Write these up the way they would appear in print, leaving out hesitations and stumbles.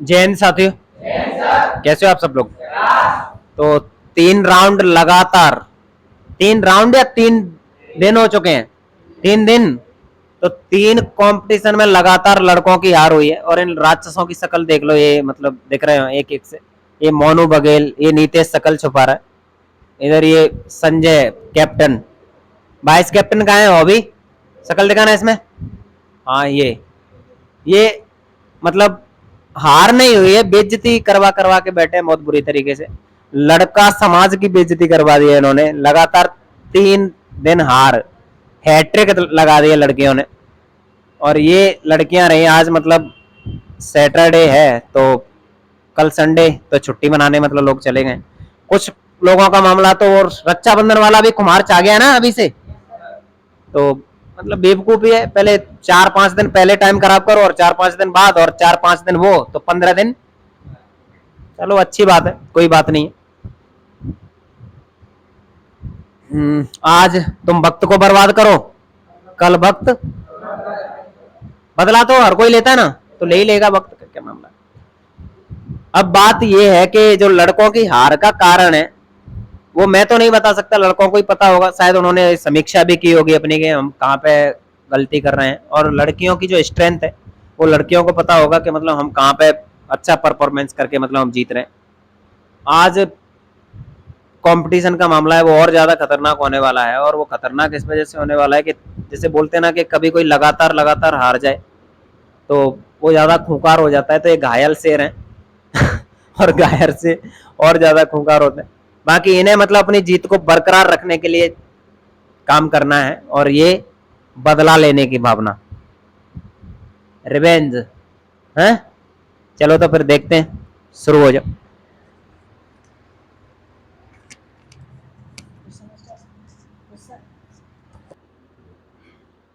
जैन साथियों, कैसे हो आप सब लोग। तो 3 राउंड लगातार, 3 राउंड या 3 दिन हो चुके हैं, 3 दिन। तो 3 कंपटीशन में लगातार लड़कों की हार हुई है। और इन राक्षसों की शक्ल देख लो, ये मतलब दिख रहे हो एक एक से। ये मोनू बघेल, ये नीतीश शक्ल छुपा रहा है। इधर ये संजय कैप्टन, वाइस कैप्टन कहाँ है वो भी, शक्ल दिखाना इसमें। हाँ ये मतलब हार नहीं हुई है, बेइज्जती करवा करवा के बैठे हैं बहुत बुरी तरीके से। लड़का समाज की बेइज्जती करवा दी है इन्होंने। लगातार 3 दिन हार, हैट्रिक लगा दी है लड़कियों ने। और ये लड़कियां रही आज, मतलब सैटरडे है तो कल संडे, तो छुट्टी मनाने मतलब लोग चले गए। कुछ लोगों का मामला तो और रक्षाबंधन वाला भी कुम्हार चा गया ना अभी से। तो मतलब बेवकूफी है, पहले 4-5 दिन पहले टाइम खराब करो और 4-5 दिन बाद और 4-5 दिन वो, तो 15 दिन। चलो अच्छी बात है, कोई बात नहीं है। आज तुम वक्त को बर्बाद करो, कल वक्त बदला तो हर कोई लेता है ना, तो ले ही लेगा वक्त का क्या मामला। अब बात यह है कि जो लड़कों की हार का कारण है वो मैं तो नहीं बता सकता, लड़कों को ही पता होगा। शायद उन्होंने समीक्षा भी की होगी अपनी कि हम कहाँ पे गलती कर रहे हैं। और लड़कियों की जो स्ट्रेंथ है वो लड़कियों को पता होगा कि मतलब हम कहाँ पे अच्छा परफॉर्मेंस करके मतलब हम जीत रहे हैं। आज कंपटीशन का मामला है वो और ज्यादा खतरनाक होने वाला है। और वो खतरनाक इस वजह से होने वाला है कि जैसे बोलते हैं ना कि कभी कोई लगातार लगातार हार जाए तो वो ज्यादा खूंखार हो जाता है। तो ये घायल शेर है और घायल से और ज्यादा खूंखार होते हैं। बाकी इन्हें मतलब अपनी जीत को बरकरार रखने के लिए काम करना है, और ये बदला लेने की भावना, रिवेंज है। चलो तो फिर देखते हैं, शुरू हो जाओ।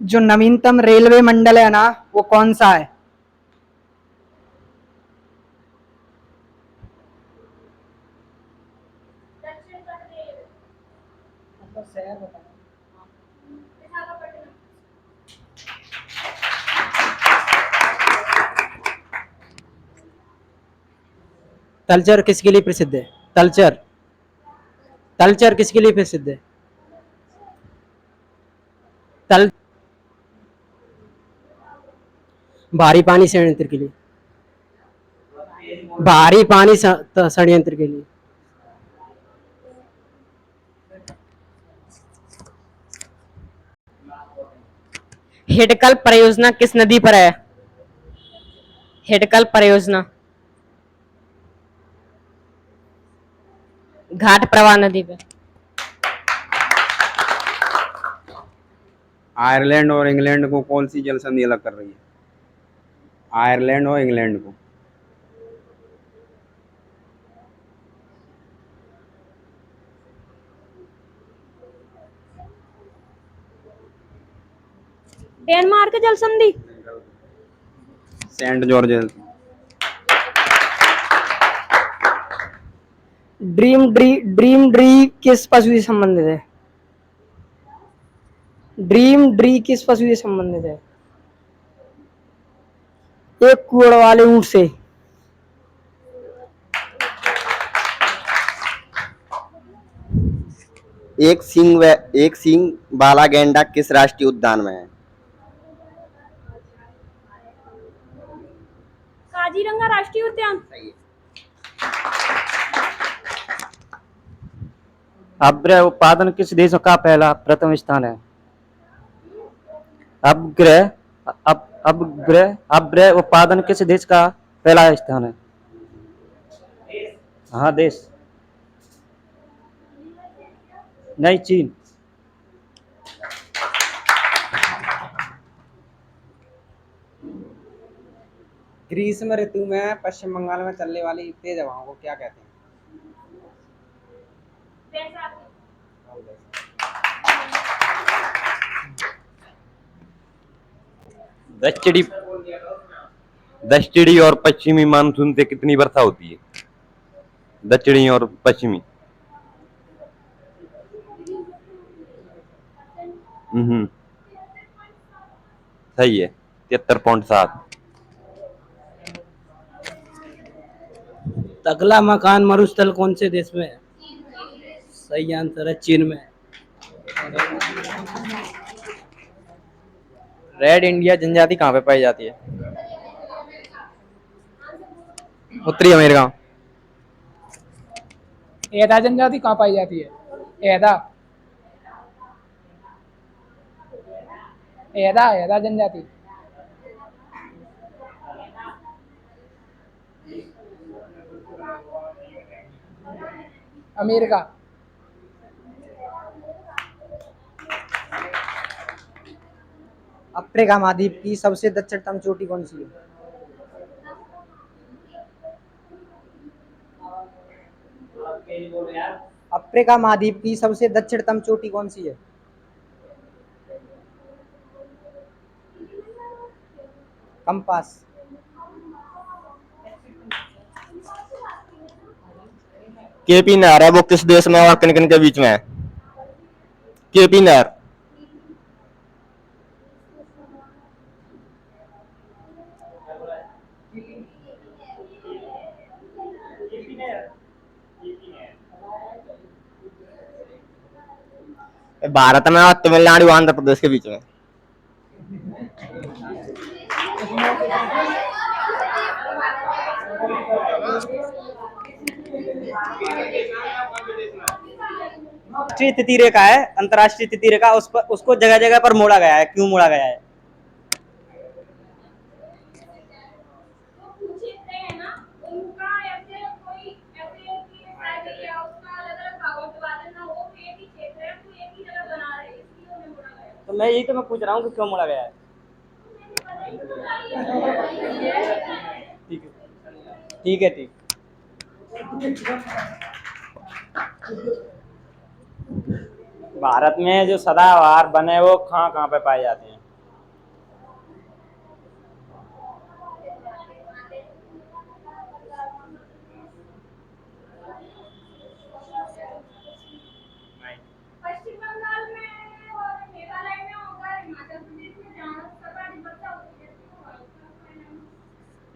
जो नवीनतम रेलवे मंडल है ना, वो कौन सा है? तलचर किसके लिए प्रसिद्ध है? तलचर, तलचर किसके लिए प्रसिद्ध है? तल भारी पानी षड्यंत्र के लिए, भारी पानी षड्यंत्र के लिए। हिडकल परियोजना किस नदी पर है? हिडकल परियोजना घाट प्रवाह नदी पर। आयरलैंड और इंग्लैंड को कौन सी जल संधि अलग कर रही है? आयरलैंड और इंग्लैंड को। डेनमार्क जल संधि। Saint George. ड्रीम ड्री किस पशु से संबंधित है? ड्रीम ड्री किस पशु से संबंधित है? एक कुड़ वाले ऊंट से। एक सींग वाला गैंडा किस राष्ट्रीय उद्यान में है? काजीरंगा राष्ट्रीय उद्यान। अपग्रह उत्पादन किस देश का प्रथम स्थान है? अपग्रह उत्पादन किस देश का पहला स्थान है? हाँ देश, नहीं चीन। ग्रीष्म ऋतु में पश्चिम बंगाल में चलने वाली तेज हवाओं को क्या कहते हैं? दक्षिणी दक्षिणी और पश्चिमी मानसून से कितनी वर्षा होती है? दक्षिणी और पश्चिमी। सही है, 73.7। अगला मकान मरुस्थल कौन से देश में है? सही आंसर है चीन में। रेड इंडिया जनजाति कहाँ पे पाई जाती है? उत्तरी अमेरिका। एदा जनजाति कहाँ पाई जाती है? एदा एदा एदा जनजाति अमेरिका। अफ्रीका महाद्वीप की सबसे दक्षिणतम चोटी कौन सी है? अफ्रीका महाद्वीप की सबसे दक्षिणतम चोटी कौन सी है? कंपास। केपी नहर है वो किस देश में और किन किन के बीच में है? केपी नहर। भारत में और तमिलनाडु आंध्र प्रदेश के बीच में। राष्ट्रीय तिथि रेखा है, अंतर्राष्ट्रीय तिथि रेखा, उस पर उसको जगह जगह पर मोड़ा गया है, क्यों मोड़ा गया है? तो मैं यही तो मैं पूछ रहा हूँ कि क्यों मोड़ा गया है। ठीक है ठीक है ठीक। भारत में जो सदाबहार वन है वो कहाँ कहाँ पे पाए जाते हैं? पश्चिम बंगाल में और मेघालय में होगा, हिमाचल प्रदेश में जहाँ सर्वाधिक वर्षा होती है।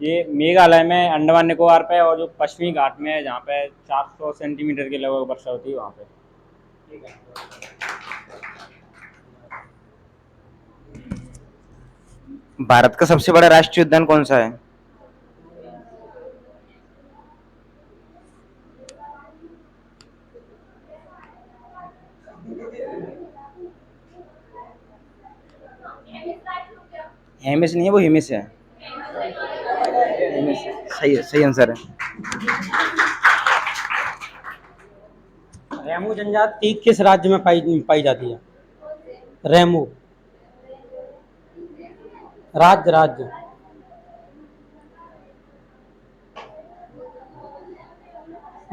ये मेघालय में, अंडमान निकोबार पे और जो पश्चिमी घाट में है जहाँ पे 400 सेंटीमीटर के लगभग वर्षा होती है वहाँ पे। भारत का सबसे बड़ा राष्ट्रीय उद्यान कौन सा है? हेमिस नहीं है, वो हिमिस है। सही सही आंसर है। रेमू जनजाति किस राज्य में पाई जाती है? रेमू राज्य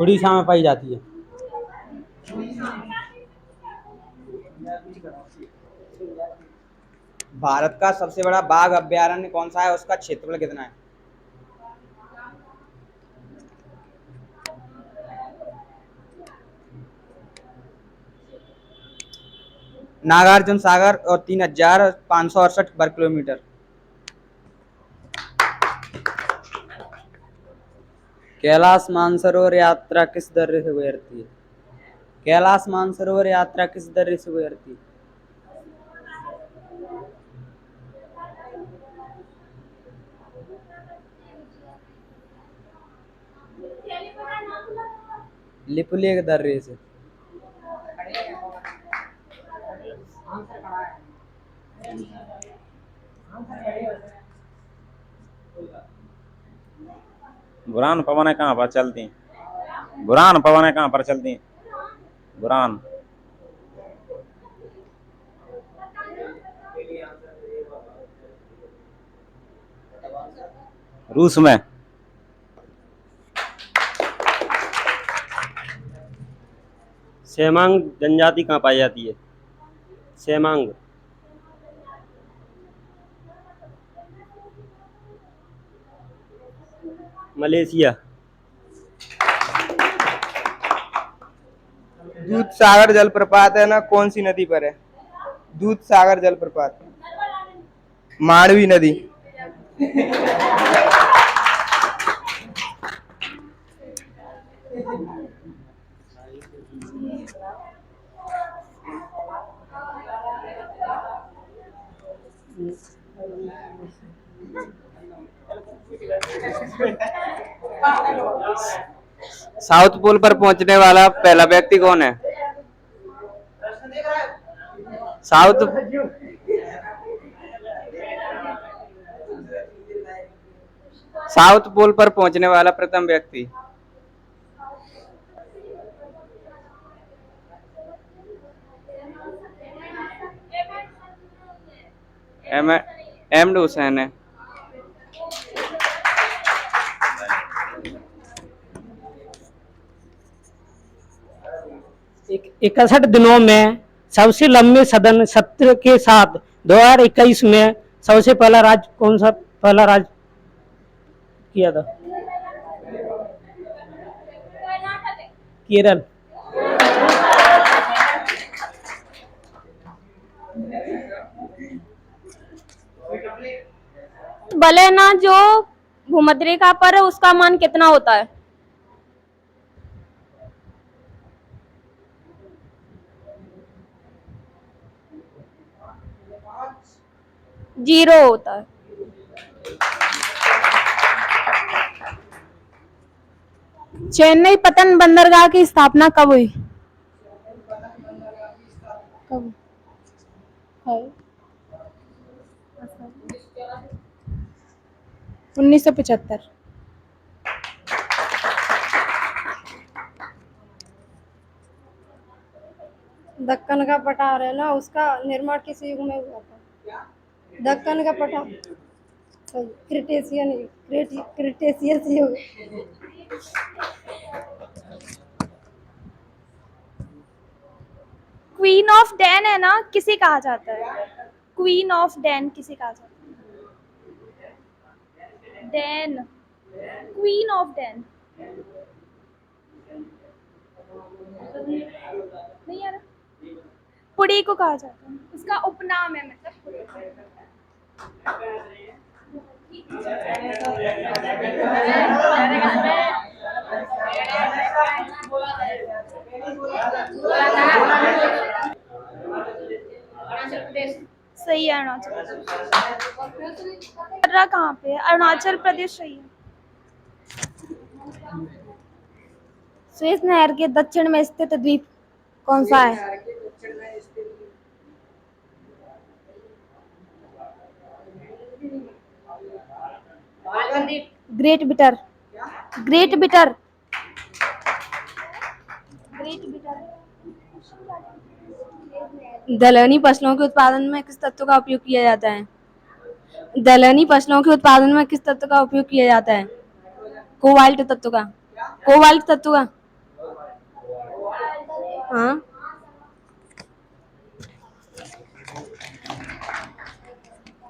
उड़ीसा में पाई जाती है। भारत का सबसे बड़ा बाघ अभयारण्य कौन सा है? उसका क्षेत्रफल कितना है? नागार्जुन सागर और 3568 वर्ग किलोमीटर। कैलाश मानसरोवर यात्रा किस दर्रे से गुजरती है? कैलाश मानसरोवर यात्रा किस दर्रे से गुजरती है? लिपुलेख दर्रे से। बुरान पवनें कहाँ पर चलती हैं? बुरान पवनें कहाँ पर चलती हैं? बुरान। रूस में। सेमांग जनजाति कहाँ पाई जाती है? सेमांग। मलेशिया। दूध सागर जलप्रपात है ना, कौन सी नदी पर है? दूध सागर जलप्रपात मांडवी नदी। साउथ पोल पर पहुंचने वाला पहला व्यक्ति कौन है? साउथ साउथ पोल पर पहुंचने वाला प्रथम व्यक्ति। एमड हुसैन है। इकसठ दिनों में सबसे लंबे सदन सत्र के साथ 2021 में सबसे पहला राज्य कौन सा पहला राज्य किया था? केरल। भले ना जो भूमध्य रेखा पर है उसका मान कितना होता है? 0 होता है। चेन्नई पतन बंदरगाह की स्थापना कब हुई? कब? 1975। दक्कन का पठार है ना, उसका निर्माण किस युग में हुआ था? दक्कन का पठार क्रिटेशियस युग। क्वीन ऑफ डैन है ना, किसे कहा जाता है? क्वीन ऑफ डैन किसे कहा जाता है? Dan, queen of Dan. नहीं यार, पुड़ी को कहा जाता है, उसका उपनाम है, मतलब पुड़ी। सही है अरुणाचल प्रदेश। कहाँ पे है? अरुणाचल प्रदेश सही है। स्वेज नहर के दक्षिण में स्थित द्वीप कौन सा है? Great bitter. Great bitter. Great bitter. दलहनी फसलों के उत्पादन में किस तत्व का उपयोग किया जाता है? दलहनी फसलों के उत्पादन में किस तत्व का उपयोग किया जाता है? कोबाल्ट तत्व का। कोबाल्ट तत्व का। हाँ।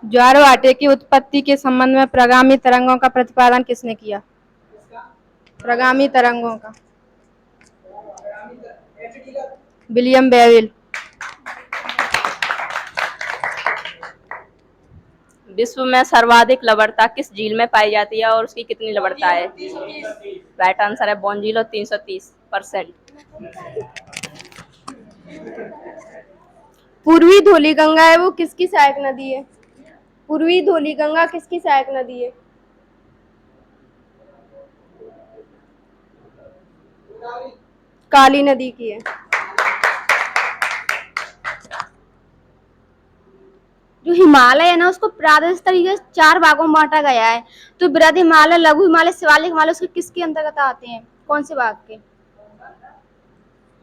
ज्वार व आटे की उत्पत्ति के संबंध में प्रगामी तरंगों का प्रतिपादन किसने किया? प्रगामी तरंगों का विलियम बेविल। विश्व में सर्वाधिक लवणता किस झील में पाई जाती है और उसकी कितनी लवणता है? राइट आंसर है बॉन झील और 330%। पूर्वी धौलीगंगा है वो किसकी सहायक नदी है? पूर्वी धौलीगंगा किसकी सहायक नदी है? काली नदी की है। जो हिमालय है ना, उसको प्रादेशिक तरीके से 4 भागों में बांटा गया है। तो बृहद हिमालय, लघु हिमालय, शिवालिक हिमालय उसके किसके अंतर्गत आते हैं? कौन से भाग के?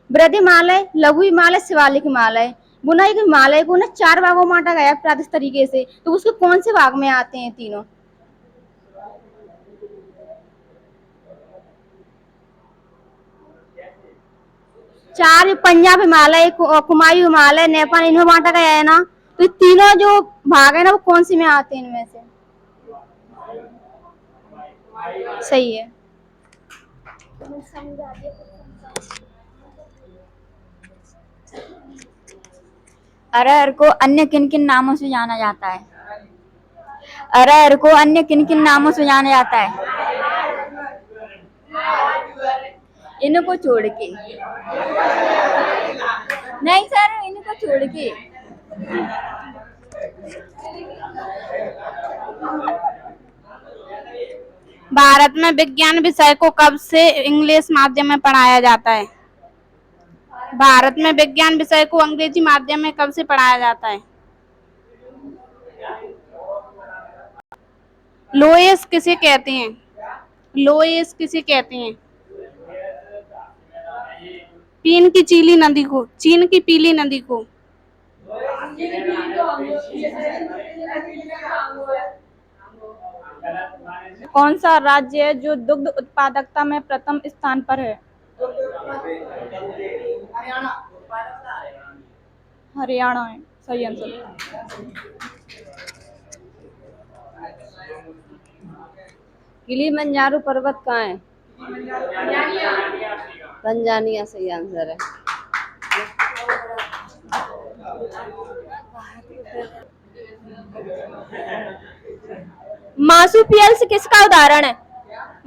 बृहद हिमालय, लघु हिमालय, शिवालिक हिमालय। वो ना एक हिमालय को ना 4 भागों में बांटा गया है प्रादेशिक तरीके से, तो उसके कौन से भाग में आते हैं तीनों? चार पंजाब हिमालय, कुमायूं हिमालय, नेपाल, इनमें बांटा गया है ना। तो ये तीनों जो भाग है ना, वो कौन से में आते हैं इनमें से? सही है। अरहर को अन्य किन किन नामों से जाना जाता है? अरहर को अन्य किन किन नामों से जाना जाता है? इनको छोड़ के। नहीं सर, इनको छोड़ के। भारत में विज्ञान विषय को कब से इंग्लिश माध्यम में पढ़ाया जाता है? भारत में विज्ञान विषय को अंग्रेजी माध्यम में कब से पढ़ाया जाता है? लोएस किसे कहते हैं? लोएस किसे कहते हैं? चीन की चीली नदी को, चीन की पीली नदी को। कौन सा राज्य है जो दुग्ध उत्पादकता में प्रथम स्थान पर है? हरियाणा है सही आंसर। किलिमंजारो पर्वत कहाँ है? तंजानिया सही आंसर है। मार्सुपियल्स किसका उदाहरण है?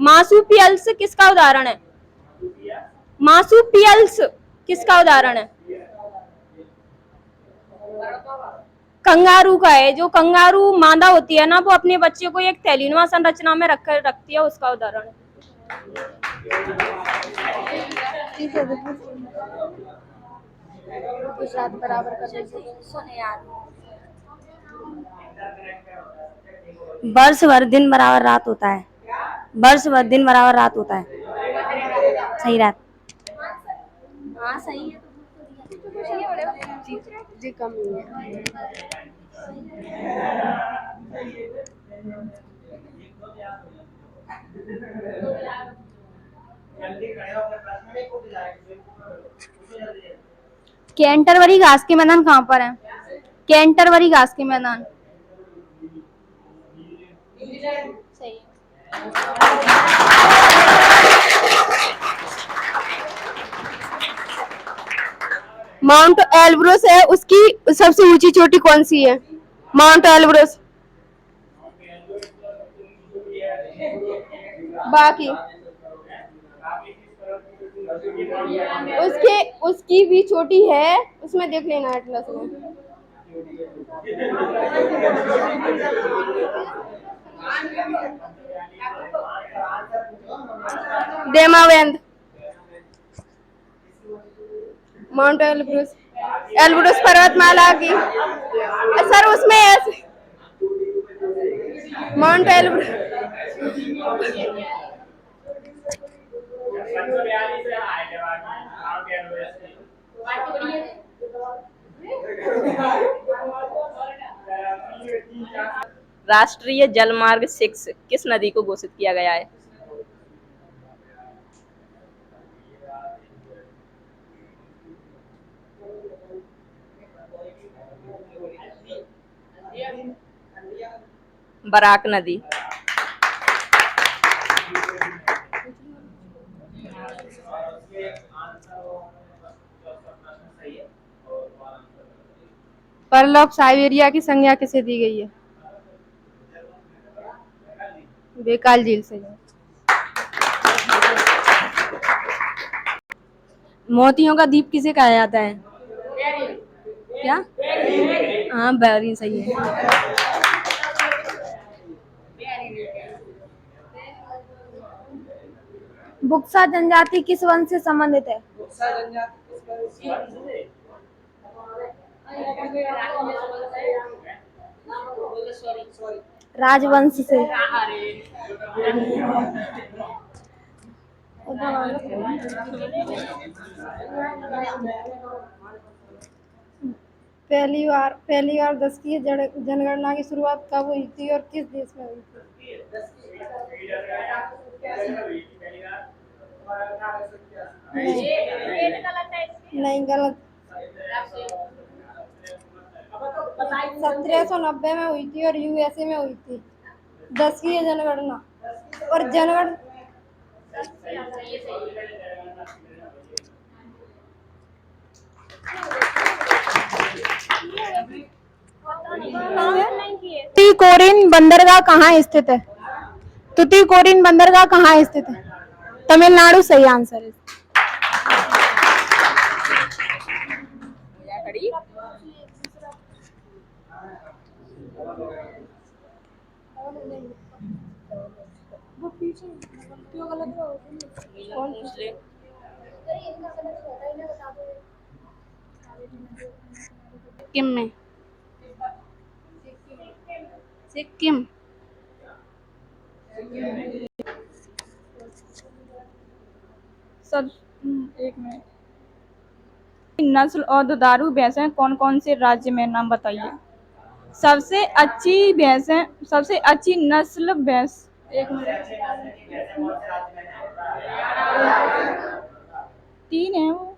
मार्सुपियल्स किसका उदाहरण है? मार्सुपियल्स किसका उदाहरण है? कंगारू का है। जो कंगारू मादा होती है ना, वो अपने बच्चे को एक थैलीनुमा संरचना में रखती है, उसका उदाहरण है। वर्ष भर दिन बराबर रात होता है। वर्ष भर दिन बराबर रात होता है। सही रात। हाँ सही है। जी कम है। कैंटरबरी घास के मैदान कहाँ पर है? कैंटरबरी घास के मैदान। सही है। माउंट एल्ब्रस है, उसकी सबसे ऊंची चोटी कौन सी है? Mount Elbrus. बाकी उसकी भी चोटी है, उसमें देख लेना एटलस में। देमावेंद। माउंट एल्ब्रस, एल्ब्रस पर्वतमाला की सर उसमें है माउंट एल्ब्रस। राष्ट्रीय जलमार्ग 6 किस नदी को घोषित किया गया है? बराक नदी। पर्ल ऑफ साइबेरिया की संज्ञा किसे दी गई है? बेकाल झील से। मोतियों का द्वीप किसे कहा जाता है? क्या? हाँ बैरी सही है। बुक्सा जनजाति किस वंश से संबंधित है? राजवंश से। पहली बार 10वीं जनगणना की शुरुआत कब हुई थी और किस देश में हुई थी? नहीं गलत। 1790 में हुई थी और यूएसए में हुई थी 10वीं जनगणना। और जनगणना तुतीकोरिन बंदरगाह कहाँ स्थित है? तुतीकोरिन बंदरगाह कहाँ स्थित है? तमिलनाडु सही आंसर है। वो सिक्किम में, सिक्किम, सब एक मिनट, नस्ल और दुधारू भैंसें कौन कौन से राज्य में, नाम बताइए। सबसे अच्छी भैंसें, सबसे अच्छी नस्ल भैंस, एक मिनट, 3 है वो।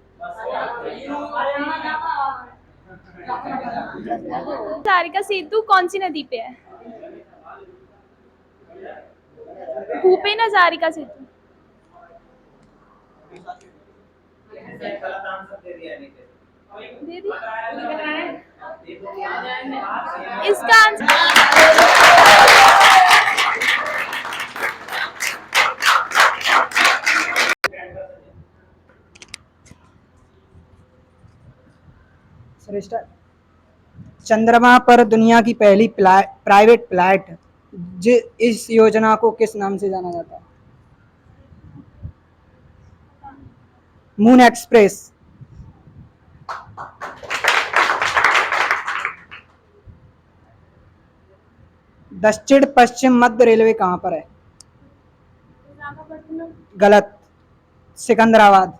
सारिका सेतु कौन सी नदी पे है? भूपेन हजारिका सेतु। दे दी? इसका आंसर चंद्रमा पर दुनिया की पहली प्राइवेट फ्लाइट, इस योजना को किस नाम से जाना जाता है? Moon express. दक्षिण पश्चिम मध्य रेलवे कहाँ पर है? गलत, सिकंदराबाद।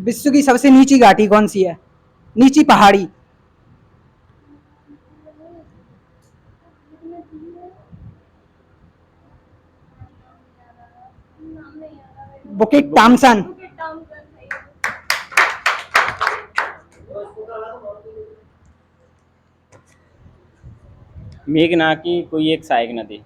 विश्व की सबसे नीची घाटी कौन सी है? नीची पहाड़ी। बुकिट टॉमसन। मेघना की कोई एक सहायक नदी।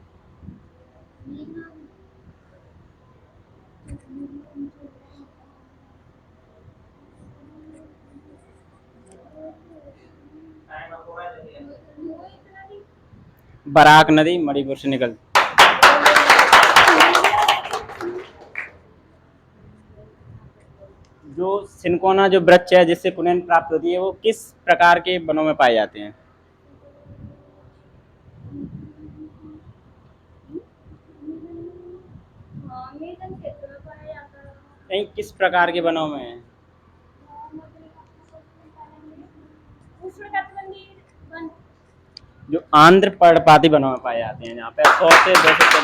बराक नदी मणिपुर से निकल। जो सिनकोना जो वृक्ष है जिससे पुनः प्राप्त होती है वो किस प्रकार के वनों में पाए जाते हैं? नहीं, किस प्रकार के वनों में है? जो आंध्र पर्णपाती वनों में पाए जाते हैं, जहाँ पे 100 से 200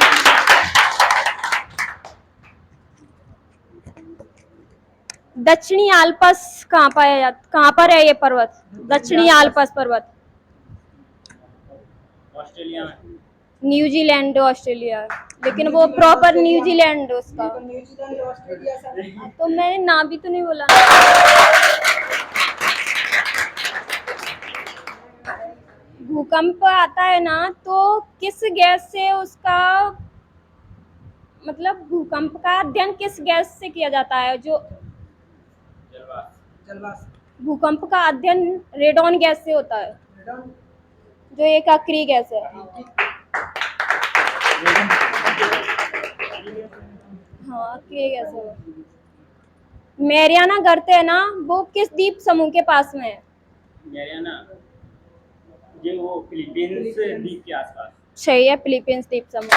दक्षिणी आल्पस कहाँ पाया जाता, कहाँ पर है ये पर्वत? दक्षिणी आल्पस पर्वत ऑस्ट्रेलिया में। न्यूजीलैंड ऑस्ट्रेलिया, लेकिन वो प्रॉपर न्यूजीलैंड उसका, तो मैंने नाम भी तो नहीं बोला। भूकंप आता है ना तो किस गैस से उसका, मतलब भूकंप का अध्ययन किस गैस से किया जाता है? जो भूकंप का अध्ययन रेडॉन गैस से होता है, जो एक अक्रिय गैस है। हाँ, अक्रिय गैस है। मैरियाना गर्त है ना, वो किस द्वीप समूह के पास में है? मैरियाना, ये वो फिलीपींस द्वीप के आसपास। सही है, फिलीपींस द्वीप समूह।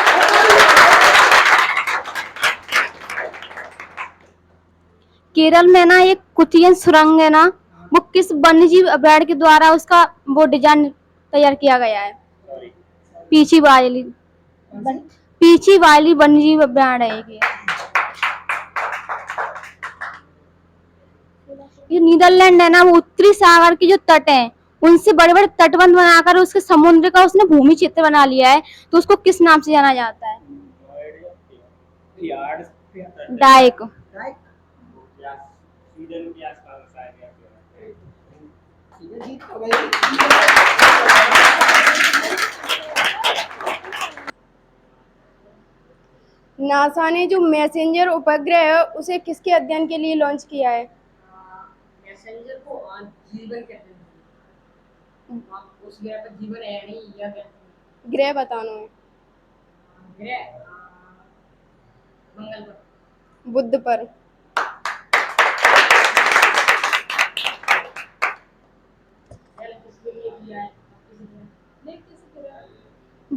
केरल में ना एक कुतियन सुरंग है ना, वो किस वन्यजीव अभयारण्य के द्वारा उसका वो डिजाइन तैयार किया गया है? पीछी वाली वन्यजीव अभयारण्य है ये नीदरलैंड है ना, वो उत्तरी सागर के जो तट हैं उनसे बड़े बड़े तटबंध बनाकर उसके समुद्र का उसने भूमि क्षेत्र बना लिया है, तो उसको किस नाम से जाना जाता है? डाइक। नासा ने जो मैसेंजर उपग्रह है उसे किसके अध्ययन के लिए लॉन्च किया है? मैसेंजर को जीवन कहते हैं। उस ग्रह पर जीवन है नहीं या क्या? ग्रह बताना है। ग्रह मंगल पर, बुध पर।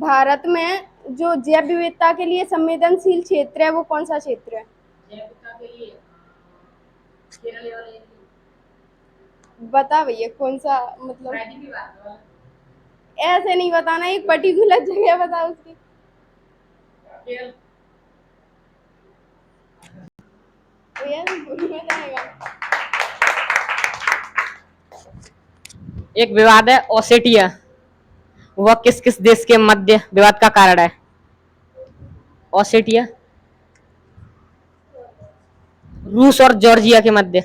भारत में जो जैव विविधता के लिए संवेदनशील क्षेत्र है वो कौन सा क्षेत्र है? जैविकता के लिए केरल वाले बता भैया कौन सा, मतलब प्राकृतिक विभाग वाला ऐसे नहीं बताना, एक पर्टिकुलर जगह बता उसकी। केरल। तो यार भूल में जाएगा। एक विवाद है ओसेटिया, वह किस किस देश के मध्य विवाद का कारण है? ओसेटिया रूस और जॉर्जिया के मध्य।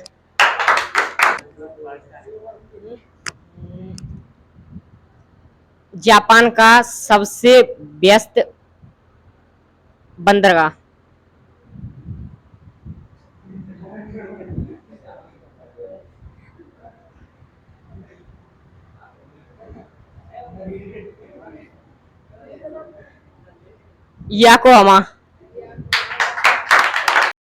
जापान का सबसे व्यस्त बंदरगाह। याकोहामा।